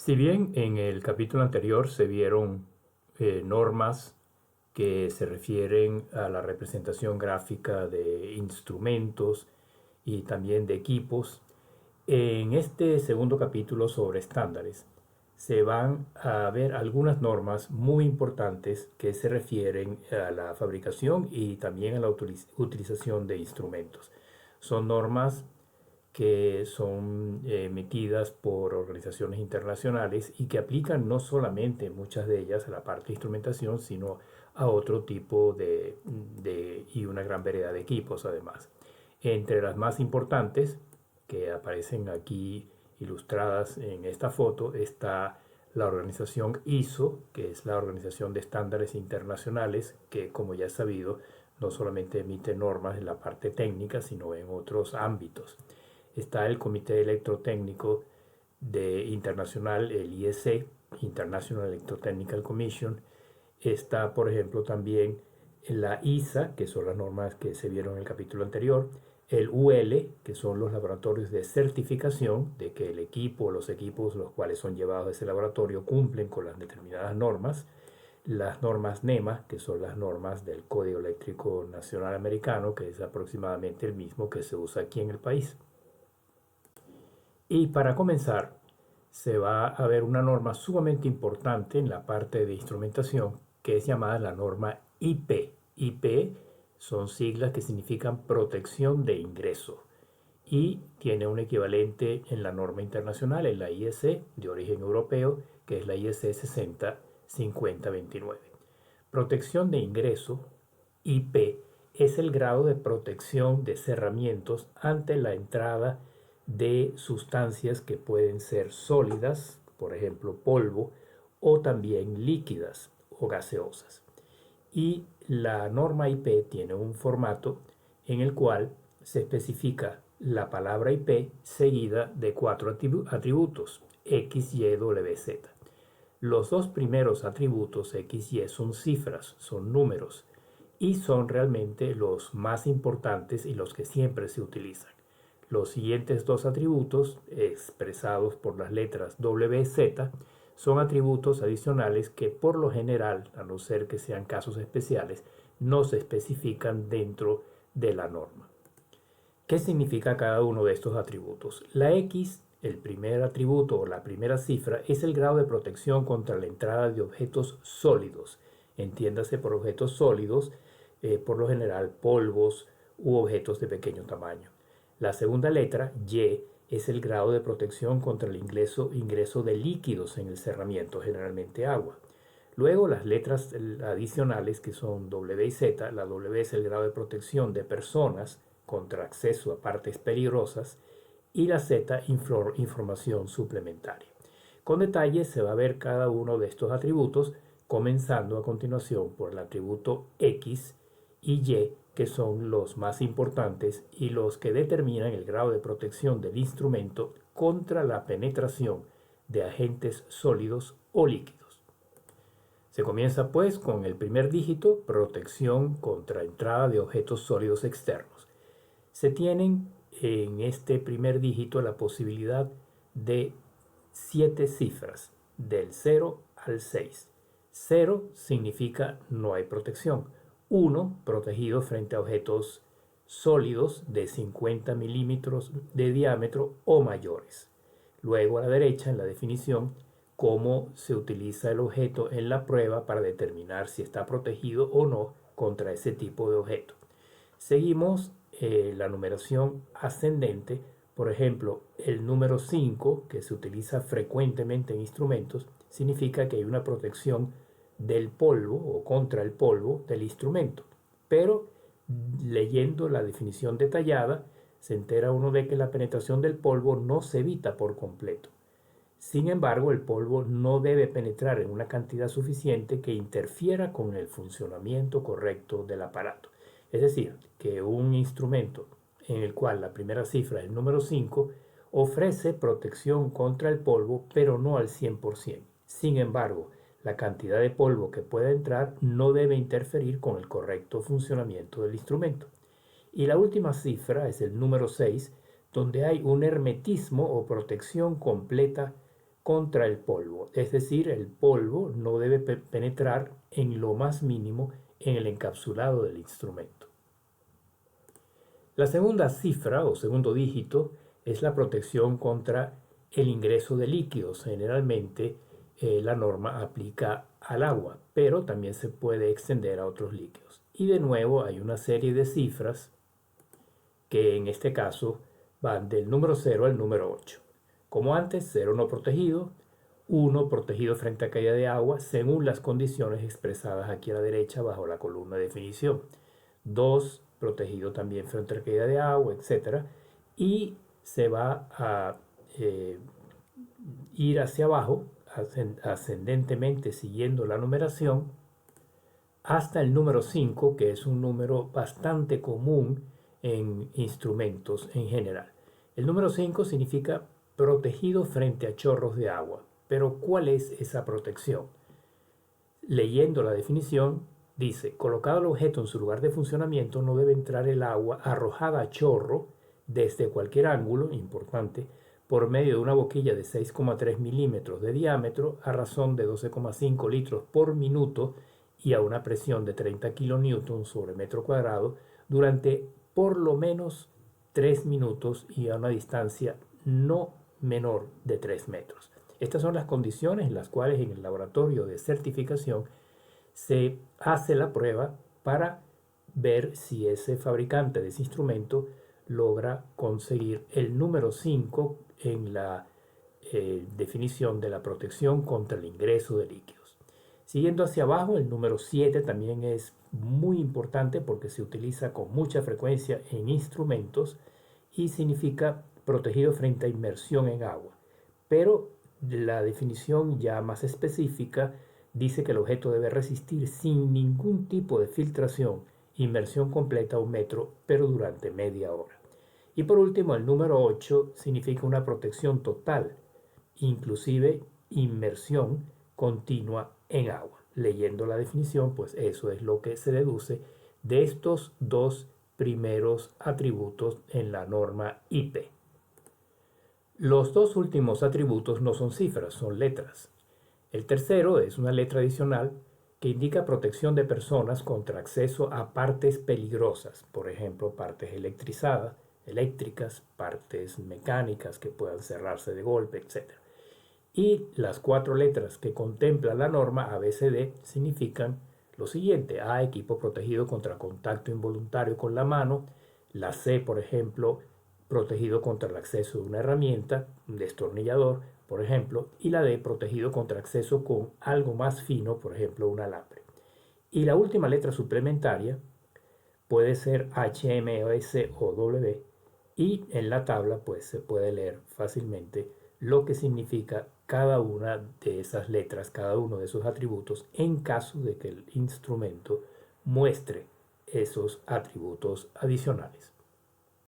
Si bien en el capítulo anterior se vieron normas que se refieren a la representación gráfica de instrumentos y también de equipos, en este segundo capítulo sobre estándares se van a ver algunas normas muy importantes que se refieren a la fabricación y también a la utilización de instrumentos. Son normas que son emitidas por organizaciones internacionales y que aplican no solamente muchas de ellas a la parte de instrumentación, sino a otro tipo y una gran variedad de equipos además. Entre las más importantes que aparecen aquí ilustradas en esta foto está la organización ISO, que es la Organización de Estándares Internacionales, que como ya es sabido, no solamente emite normas en la parte técnica, sino en otros ámbitos. Está el Comité Electrotécnico Internacional, el IEC, International Electrotechnical Commission. Está, por ejemplo, también la ISA, que son las normas que se vieron en el capítulo anterior, el UL, que son los laboratorios de certificación de que el equipo o los equipos los cuales son llevados a ese laboratorio cumplen con las determinadas normas, las normas NEMA, que son las normas del Código Eléctrico Nacional Americano, que es aproximadamente el mismo que se usa aquí en el país. Y para comenzar, se va a ver una norma sumamente importante en la parte de instrumentación que es llamada la norma IP. IP son siglas que significan protección de ingreso y tiene un equivalente en la norma internacional, en la IEC de origen europeo, que es la IEC 605029. Protección de ingreso, IP, es el grado de protección de cerramientos ante la entrada de sustancias que pueden ser sólidas, por ejemplo polvo, o también líquidas o gaseosas. Y la norma IP tiene un formato en el cual se especifica la palabra IP seguida de 4 atributos, X, Y, W, Z. Los dos primeros atributos X y son cifras, son números, y son realmente los más importantes y los que siempre se utilizan. Los siguientes dos atributos, expresados por las letras W, Z, son atributos adicionales que por lo general, a no ser que sean casos especiales, no se especifican dentro de la norma. ¿Qué significa cada uno de estos atributos? La X, el primer atributo o la primera cifra, es el grado de protección contra la entrada de objetos sólidos. Entiéndase por objetos sólidos, por lo general polvos u objetos de pequeño tamaño. La segunda letra, Y, es el grado de protección contra el ingreso de líquidos en el cerramiento, generalmente agua. Luego las letras adicionales que son W y Z, la W es el grado de protección de personas contra acceso a partes peligrosas y la Z información suplementaria. Con detalle se va a ver cada uno de estos atributos, comenzando a continuación por el atributo X y Y, que son los más importantes y los que determinan el grado de protección del instrumento contra la penetración de agentes sólidos o líquidos. Se comienza pues con el primer dígito, protección contra entrada de objetos sólidos externos. Se tienen en este primer dígito la posibilidad de 7 cifras, del 0 al 6. 0 significa no hay protección. 1, protegido frente a objetos sólidos de 50 milímetros de diámetro o mayores. Luego a la derecha, en la definición, cómo se utiliza el objeto en la prueba para determinar si está protegido o no contra ese tipo de objeto. Seguimos la numeración ascendente. Por ejemplo, el número 5, que se utiliza frecuentemente en instrumentos, significa que hay una protección del polvo o contra el polvo del instrumento. Pero leyendo la definición detallada, se entera uno de que la penetración del polvo no se evita por completo. Sin embargo, el polvo no debe penetrar en una cantidad suficiente que interfiera con el funcionamiento correcto del aparato. Es decir, que un instrumento en el cual la primera cifra es el número 5 ofrece protección contra el polvo, pero no al 100%. Sin embargo, la cantidad de polvo que pueda entrar no debe interferir con el correcto funcionamiento del instrumento. Y la última cifra es el número 6, donde hay un hermetismo o protección completa contra el polvo. Es decir, el polvo no debe penetrar en lo más mínimo en el encapsulado del instrumento. La segunda cifra o segundo dígito es la protección contra el ingreso de líquidos. Generalmente la norma aplica al agua, pero también se puede extender a otros líquidos. Y de nuevo hay una serie de cifras que en este caso van del número 0 al número 8. Como antes, 0 no protegido, 1 protegido frente a caída de agua según las condiciones expresadas aquí a la derecha bajo la columna de definición. 2 protegido también frente a caída de agua, etc. Y se va a ir hacia abajo, ascendentemente siguiendo la numeración, hasta el número 5, que es un número bastante común en instrumentos en general. El número 5 significa protegido frente a chorros de agua. Pero ¿cuál es esa protección? Leyendo la definición, dice, colocado el objeto en su lugar de funcionamiento, no debe entrar el agua arrojada a chorro desde cualquier ángulo, importante, por medio de una boquilla de 6,3 milímetros de diámetro a razón de 12,5 litros por minuto y a una presión de 30 kilonewtons sobre metro cuadrado durante por lo menos 3 minutos y a una distancia no menor de 3 metros. Estas son las condiciones en las cuales en el laboratorio de certificación se hace la prueba para ver si ese fabricante de ese instrumento logra conseguir el número 5 en la definición de la protección contra el ingreso de líquidos. Siguiendo hacia abajo, el número 7 también es muy importante porque se utiliza con mucha frecuencia en instrumentos y significa protegido frente a inmersión en agua. Pero la definición ya más específica dice que el objeto debe resistir sin ningún tipo de filtración, inmersión completa a 1 metro, pero durante media hora. Y por último, el número 8 significa una protección total, inclusive inmersión continua en agua. Leyendo la definición, pues eso es lo que se deduce de estos dos primeros atributos en la norma IP. Los dos últimos atributos no son cifras, son letras. El tercero es una letra adicional que indica protección de personas contra acceso a partes peligrosas, por ejemplo, partes eléctricas, partes mecánicas que puedan cerrarse de golpe, etc. Y las 4 letras que contempla la norma ABCD significan lo siguiente: A, equipo protegido contra contacto involuntario con la mano; la C, por ejemplo, protegido contra el acceso de una herramienta, un destornillador, por ejemplo; y la D, protegido contra acceso con algo más fino, por ejemplo, un alambre. Y la última letra suplementaria puede ser H, M, S o W, y en la tabla pues se puede leer fácilmente lo que significa cada una de esas letras, cada uno de esos atributos, en caso de que el instrumento muestre esos atributos adicionales.